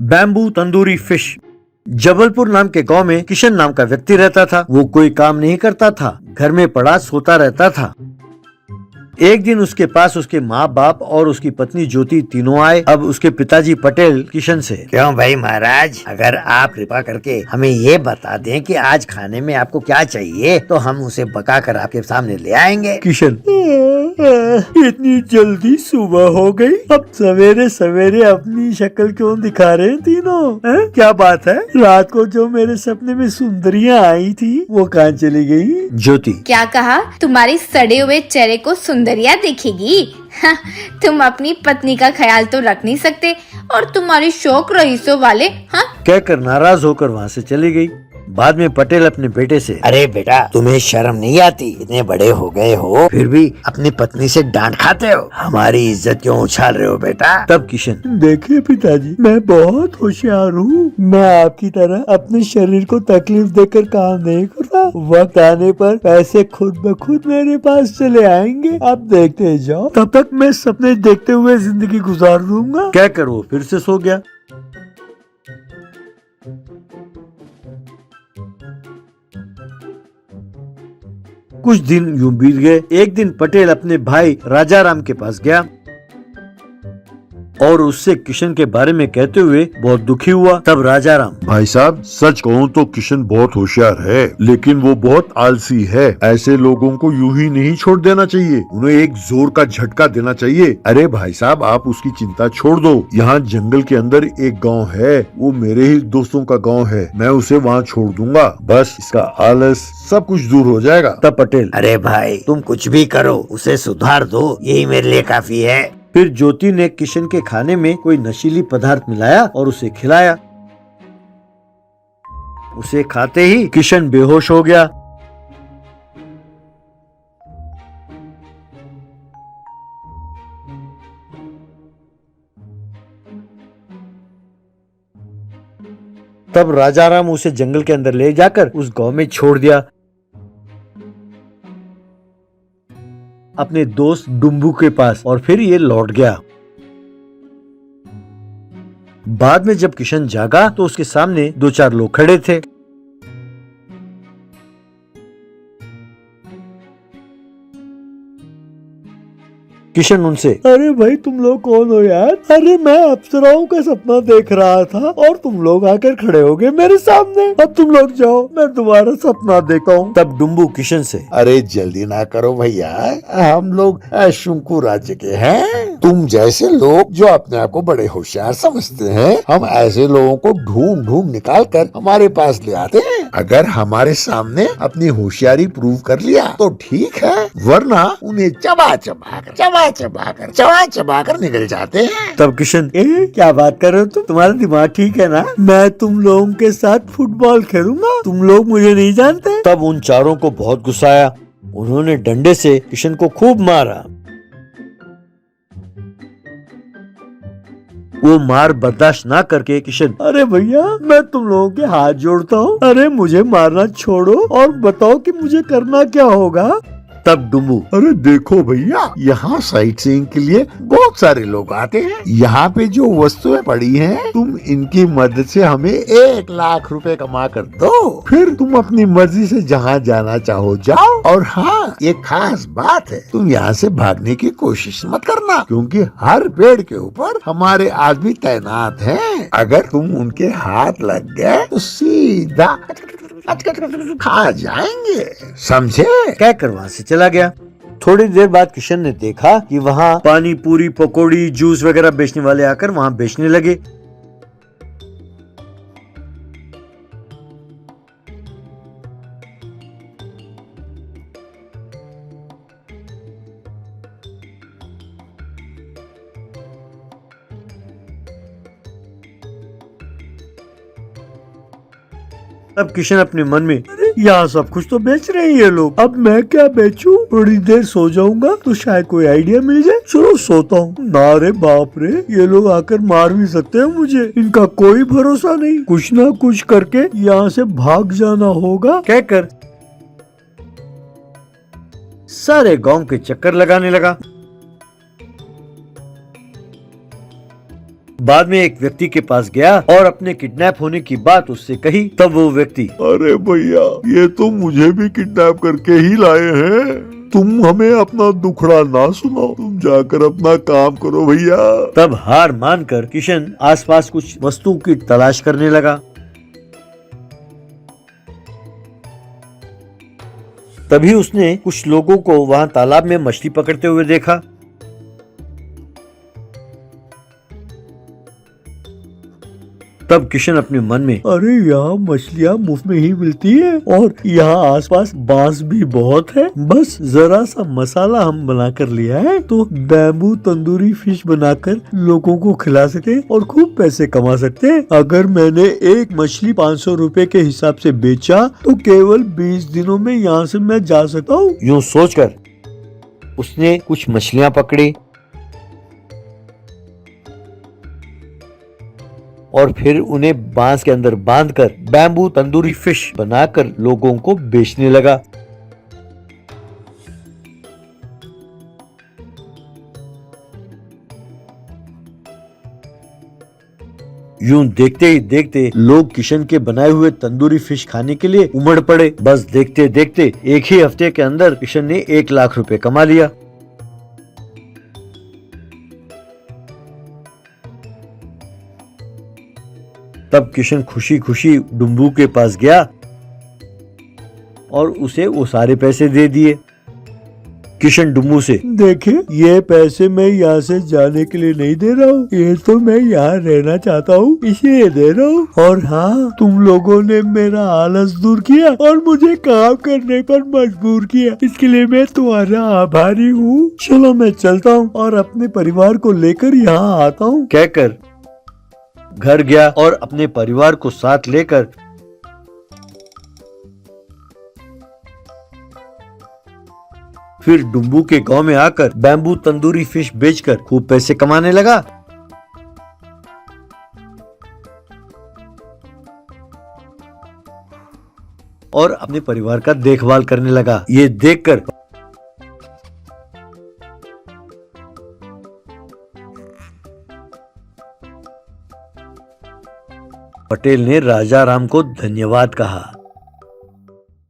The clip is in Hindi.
Bamboo tandoori fish. जबलपुर नाम के गांव में किशन नाम का व्यक्ति रहता था। वो कोई काम नहीं करता था, घर में पड़ा सोता रहता था। एक दिन उसके पास उसके माँ बाप और उसकी पत्नी ज्योति तीनों आए। अब उसके पिताजी पटेल किशन से, क्यों भाई महाराज, अगर आप कृपा करके हमें ये बता दें कि आज खाने में आपको क्या चाहिए तो हम उसे पका कर आपके सामने ले आएंगे। किशन, इतनी जल्दी सुबह हो गई, अब सवेरे सवेरे अपनी शक्ल क्यों दिखा रहे हैं तीनों? क्या बात है? रात को जो मेरे सपने में सुंदरियां आई थी वो कहाँ चली गई? ज्योति, क्या कहा? तुम्हारी सड़े हुए चेहरे को सुंदरिया देखेगी? हाँ, तुम अपनी पत्नी का ख्याल तो रख नहीं सकते और तुम्हारे शौक रईसों वाले। हाँ, कहकर नाराज होकर वहाँ से चली गई। बाद में पटेल अपने बेटे से, अरे बेटा, तुम्हें शर्म नहीं आती? इतने बड़े हो गए हो फिर भी अपनी पत्नी से डांट खाते हो। हमारी इज्जत क्यों उछाल रहे हो बेटा? तब किशन, देखिए पिताजी, मैं बहुत होशियार हूँ। मैं आपकी तरह अपने शरीर को तकलीफ देकर काम नहीं कर रहा। वक्त आने पर पैसे खुद ब खुद मेरे पास चले आएंगे, आप देखते जाओ। तब तक मैं सपने देखते हुए जिंदगी गुजार दूंगा। कहकर वो फिर से सो गया। कुछ दिन यूं बीत गए। एक दिन पटेल अपने भाई राजाराम के पास गया और उससे किशन के बारे में कहते हुए बहुत दुखी हुआ। तब राजाराम, भाई साहब, सच कहूँ तो किशन बहुत होशियार है, लेकिन वो बहुत आलसी है। ऐसे लोगों को यूं ही नहीं छोड़ देना चाहिए, उन्हें एक जोर का झटका देना चाहिए। अरे भाई साहब, आप उसकी चिंता छोड़ दो। यहाँ जंगल के अंदर एक गांव है, वो मेरे ही दोस्तों का गांव है। मैं उसे वहाँ छोड़ दूंगा, बस इसका आलस सब कुछ दूर हो जाएगा। तब पटेल, अरे भाई, तुम कुछ भी करो, उसे सुधार दो, यही मेरे लिए काफी है। फिर ज्योति ने किशन के खाने में कोई नशीली पदार्थ मिलाया और उसे खिलाया। उसे खाते ही किशन बेहोश हो गया। तब राजाराम उसे जंगल के अंदर ले जाकर उस गांव में छोड़ दिया, अपने दोस्त डुम्बू के पास। और फिर ये लौट गया। बाद में जब किशन जागा तो उसके सामने 2-4 लोग खड़े थे। किशन उनसे, अरे भाई, तुम लोग कौन हो यार? अरे मैं अप्सराओं का सपना देख रहा था और तुम लोग आकर खड़े हो गए मेरे सामने। अब तुम लोग जाओ, मैं तुम्हारा सपना देखता हूँ। तब डुम्बू किशन से, अरे जल्दी ना करो भैया, हम लोग शंकु राज्य के हैं। तुम जैसे लोग जो अपने आप को बड़े होशियार समझते हैं, हम ऐसे लोगों को ढूंढ ढूंढ निकाल कर हमारे पास ले आते हैं। अगर हमारे सामने अपनी होशियारी प्रूव कर लिया तो ठीक है, वरना उन्हें चबा चबा कर निकल जाते हैं। तब किशन, क्या बात कर रहे हो तुम? तुम्हारा दिमाग ठीक है ना? मैं तुम लोगों के साथ फुटबॉल खेलूंगा, तुम लोग मुझे नहीं जानते। तब उन चारों को बहुत गुस्सा आया। उन्होंने डंडे से किशन को खूब मारा। वो मार बर्दाश्त ना करके किशन, अरे भैया, मैं तुम लोगों के हाथ जोड़ता हूँ, अरे मुझे मारना छोड़ो और बताओ कि मुझे करना क्या होगा। तब डुम्बू, अरे देखो भैया, यहाँ साइट सीइंग के लिए बहुत सारे लोग आते हैं। यहाँ पे जो वस्तुएं पड़ी हैं, तुम इनकी मदद से हमें 1 लाख रुपए कमा कर दो। फिर तुम अपनी मर्जी से जहाँ जाना चाहो जाओ। और हाँ, ये खास बात है, तुम यहाँ से भागने की कोशिश मत करना, क्योंकि हर पेड़ के ऊपर हमारे आदमी तैनात हैं। अगर तुम उनके हाथ लग गए तो सीधा खा जाएंगे, समझे? कहकर वहाँ से चला गया। थोड़ी देर बाद किशन ने देखा कि वहाँ पानी पूरी, पकौड़ी, जूस वगैरह बेचने वाले आकर वहाँ बेचने लगे। अब किशन अपने मन में, यहाँ सब कुछ तो बेच रहे हैं ये लोग, अब मैं क्या बेचूं? थोड़ी देर सो जाऊंगा तो शायद कोई आइडिया मिल जाए। चलो सोता हूँ। ना रे बाप रे, ये लोग आकर मार भी सकते हैं मुझे, इनका कोई भरोसा नहीं। कुछ ना कुछ करके यहाँ से भाग जाना होगा, कहकर सारे गांव के चक्कर लगाने लगा। बाद में एक व्यक्ति के पास गया और अपने किडनैप होने की बात उससे कही। तब वो व्यक्ति, अरे भैया, ये तो मुझे भी किडनैप करके ही लाए हैं। तुम हमें अपना दुखड़ा ना सुनाओ, तुम जाकर अपना काम करो भैया। तब हार मानकर किशन आसपास कुछ वस्तुओं की तलाश करने लगा। तभी उसने कुछ लोगों को वहां तालाब में मछली पकड़ते हुए देखा। तब किशन अपने मन में, अरे यहाँ मछलियाँ मुफ्त में ही मिलती है और यहाँ आसपास बांस भी बहुत है, बस जरा सा मसाला हम बनाकर लिया है तो बैम्बू तंदूरी फिश बनाकर लोगों को खिला सकते और खूब पैसे कमा सकते हैं। अगर मैंने एक मछली 500 रुपए के हिसाब से बेचा तो केवल 20 दिनों में यहाँ से मैं जा सकता हूँ। यूँ सोचकर उसने कुछ मछलियाँ पकड़ी और फिर उन्हें बांस के अंदर बांधकर बैम्बू तंदूरी फिश बनाकर लोगों को बेचने लगा। यूं देखते ही देखते लोग किशन के बनाए हुए तंदूरी फिश खाने के लिए उमड़ पड़े। बस देखते देखते एक ही हफ्ते के अंदर किशन ने 1 लाख रुपए कमा लिया। तब किशन खुशी खुशी डुम्बू के पास गया और उसे वो सारे पैसे दे दिए। किशन डुम्बू से, देखिए ये पैसे मैं यहाँ से जाने के लिए नहीं दे रहा हूँ, ये तो मैं यहाँ रहना चाहता हूँ इसलिए दे रहा हूँ। और हाँ, तुम लोगों ने मेरा आलस दूर किया और मुझे काम करने पर मजबूर किया, इसके लिए मैं तुम्हारा आभारी हूँ। चलो मैं चलता हूँ और अपने परिवार को लेकर यहाँ आता हूँ। कहकर घर गया और अपने परिवार को साथ लेकर फिर डुम्बू के गांव में आकर बैम्बू तंदूरी फिश बेचकर खूब पैसे कमाने लगा। और अपने परिवार का देखभाल करने लगा। ये देखकर पटेल ने राजा राम को धन्यवाद कहा।